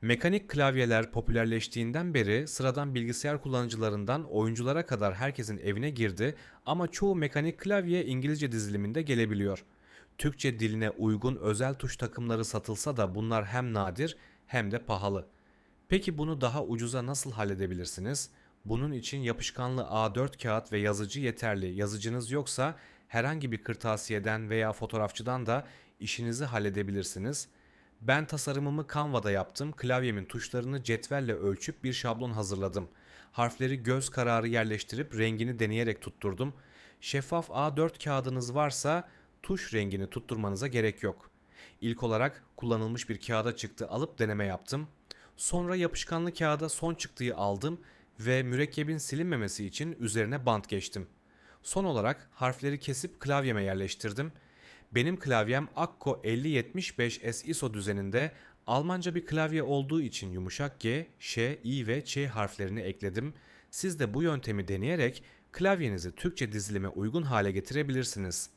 Mekanik klavyeler popülerleştiğinden beri sıradan bilgisayar kullanıcılarından oyunculara kadar herkesin evine girdi ama çoğu mekanik klavye İngilizce diziliminde gelebiliyor. Türkçe diline uygun özel tuş takımları satılsa da bunlar hem nadir hem de pahalı. Peki bunu daha ucuza nasıl halledebilirsiniz? Bunun için yapışkanlı A4 kağıt ve yazıcı yeterli. Yazıcınız yoksa herhangi bir kırtasiyeden veya fotoğrafçıdan da işinizi halledebilirsiniz. Ben tasarımımı Canva'da yaptım. Klavyemin tuşlarını cetvelle ölçüp bir şablon hazırladım. Harfleri göz kararı yerleştirip rengini deneyerek tutturdum. Şeffaf A4 kağıdınız varsa tuş rengini tutturmanıza gerek yok. İlk olarak kullanılmış bir kağıda çıktı alıp deneme yaptım. Sonra yapışkanlı kağıda son çıktıyı aldım ve mürekkebin silinmemesi için üzerine bant geçtim. Son olarak harfleri kesip klavyeme yerleştirdim. Benim klavyem Akko 5075S ISO düzeninde Almanca bir klavye olduğu için yumuşak G, Ş, I ve Ç harflerini ekledim. Siz de bu yöntemi deneyerek klavyenizi Türkçe dizilime uygun hale getirebilirsiniz.